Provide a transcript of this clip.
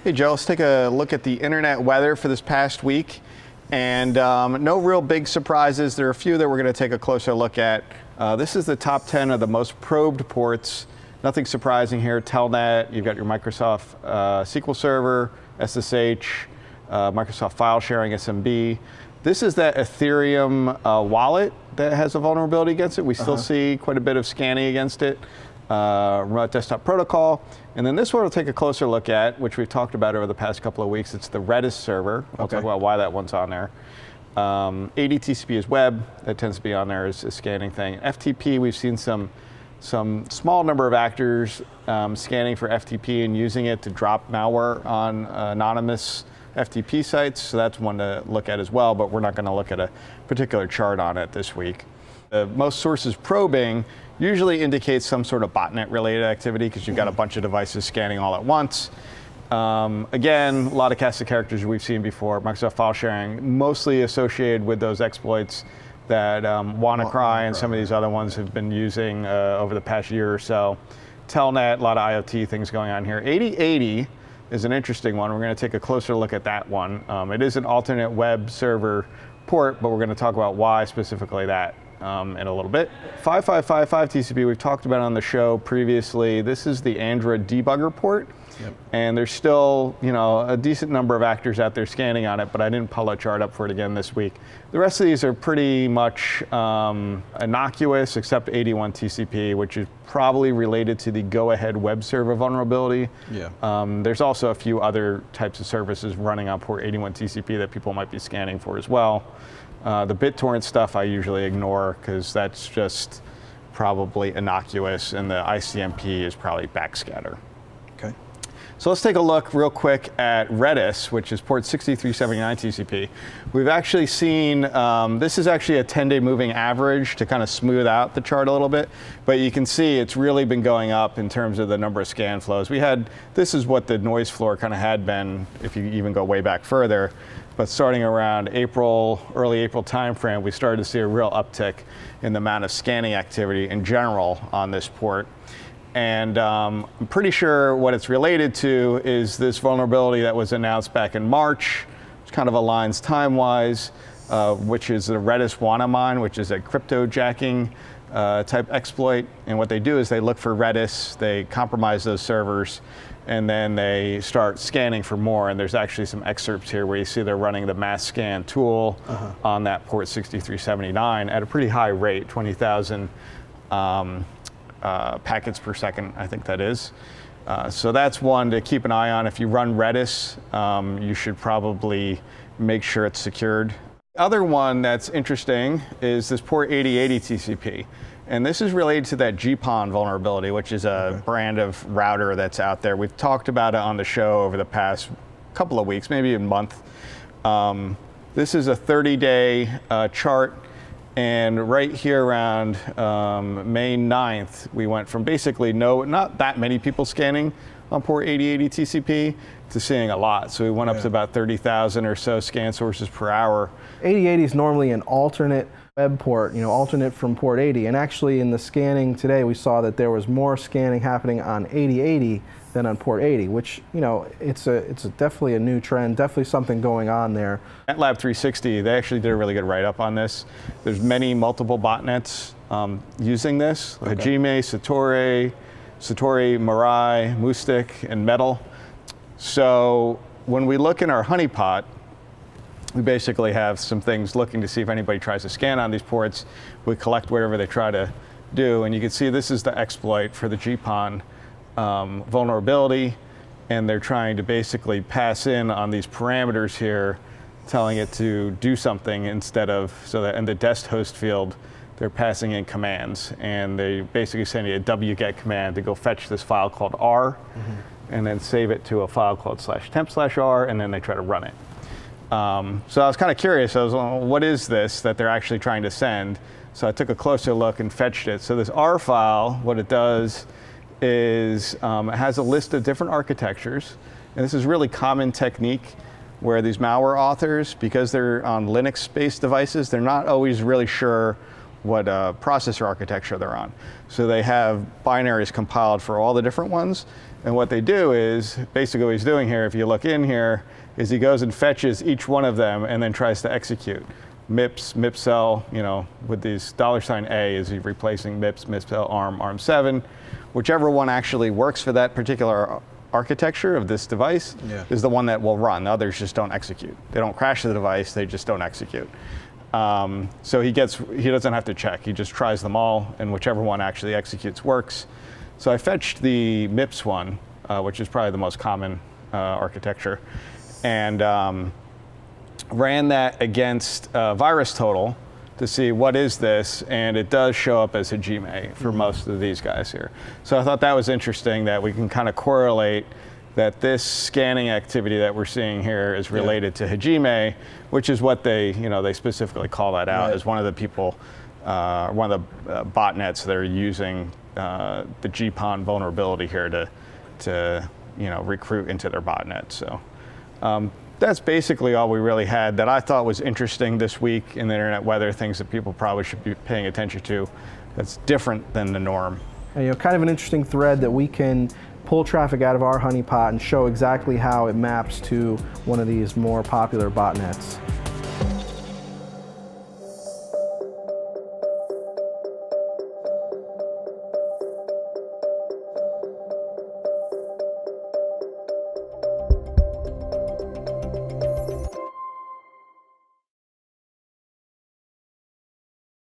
Hey Joe, let's take a look at the internet weather for this past week. And no real big surprises. There are a few that we're going to take a closer look at. This is the top 10 of the most probed ports. Nothing surprising here. Telnet, you've got your Microsoft SQL Server, SSH, Microsoft File Sharing, SMB. This is that Ethereum wallet that has a vulnerability against it. We still see quite a bit of scanning against it. Remote desktop protocol. And then this one we'll take a closer look at, which we've talked about over the past couple of weeks. It's the Redis server. I'll talk about why that one's on there. AT TCP is web. That tends to be on there as a scanning thing. FTP, we've seen some small number of actors scanning for FTP and using it to drop malware on anonymous FTP sites. So that's one to look at as well, but we're not going to look at a particular chart on it this week. Most sources probing usually indicates some sort of botnet related activity because you've got a bunch of devices scanning all at once. Again, a lot of cast of characters we've seen before. Microsoft File Sharing, mostly associated with those exploits that WannaCry and some of these other ones have been using over the past year or so. Telnet, a lot of IoT things going on here. 8080 is an interesting one. We're going to take a closer look at that one. It is an alternate web server port, but we're going to talk about why specifically that in a little bit. 5555 TCP, we've talked about on the show previously. This is the Android debugger port. Yep. And there's still, a decent number of actors out there scanning on it, but I didn't pull a chart up for it again this week. The rest of these are pretty much innocuous, except 81 TCP, which is probably related to the go-ahead web server vulnerability. Yeah. There's also a few other types of services running on port 81 TCP that people might be scanning for as well. The BitTorrent stuff I usually ignore because that's just probably innocuous, and the ICMP is probably backscatter. Okay. So let's take a look real quick at Redis, which is port 6379 TCP. We've actually seen, this is actually a 10-day moving average to kind of smooth out the chart a little bit, but you can see it's really been going up in terms of the number of scan flows. This is what the noise floor kind of had been, if you even go way back further. But starting around early April timeframe, we started to see a real uptick in the amount of scanning activity in general on this port. And I'm pretty sure what it's related to is this vulnerability that was announced back in March, which kind of aligns time-wise, which is the Redis WannaMine, which is a cryptojacking type exploit. And what they do is they look for Redis, they compromise those servers, and then they start scanning for more. And there's actually some excerpts here where you see they're running the mass scan tool on that port 6379 at a pretty high rate, 20,000 packets per second, I think that is. So that's one to keep an eye on. If you run Redis, you should probably make sure it's secured. The other one that's interesting is this port 8080 TCP. And this is related to that GPON vulnerability, which is a brand of router that's out there. We've talked about it on the show over the past couple of weeks, maybe a month. This is a 30-day chart. And right here around May 9th, we went from basically not that many people scanning on port 8080 TCP to seeing a lot. So we went up to about 30,000 or so scan sources per hour. 8080 is normally an alternate web port, alternate from port 80. And actually in the scanning today, we saw that there was more scanning happening on 8080 than on port 80, which, it's definitely a new trend, definitely something going on there. NetLab 360, they actually did a really good write-up on this. There's multiple botnets using this, Hajime, Satori, Mirai, Moostic, and Metal. So when we look in our honeypot, we basically have some things looking to see if anybody tries to scan on these ports. We collect whatever they try to do, and you can see this is the exploit for the GPON vulnerability, and they're trying to basically pass in on these parameters here, telling it to do something instead of, so that in the dest host field, they're passing in commands, and they basically send you a wget command to go fetch this file called R, and then save it to a file called /temp/R, and then they try to run it. So I was kind of curious, what is this that they're actually trying to send? So I took a closer look and fetched it. So this R file, what it does is it has a list of different architectures, and this is really common technique where these malware authors, because they're on Linux-based devices, they're not always really sure processor architecture they're on. So they have binaries compiled for all the different ones. And what they do is, basically what he's doing here, if you look in here, is he goes and fetches each one of them and then tries to execute. MIPS, MIPSEL, with these $A, is he replacing MIPS, MIPSEL, ARM, ARM7. Whichever one actually works for that particular architecture of this device is the one that will run. The others just don't execute. They don't crash the device, they just don't execute. So he doesn't have to check. He just tries them all, and whichever one actually executes works. So I fetched the MIPS one, which is probably the most common architecture, and ran that against VirusTotal to see what is this, and it does show up as Hajime for most of these guys here. So I thought that was interesting that we can kind of correlate that this scanning activity that we're seeing here is related to Hajime, which is what they specifically call that out as one of the people, one of the botnets that are using the GPON vulnerability here to recruit into their botnet. So that's basically all we really had that I thought was interesting this week in the internet weather, things that people probably should be paying attention to that's different than the norm. And, kind of an interesting thread that we can pull traffic out of our honeypot and show exactly how it maps to one of these more popular botnets.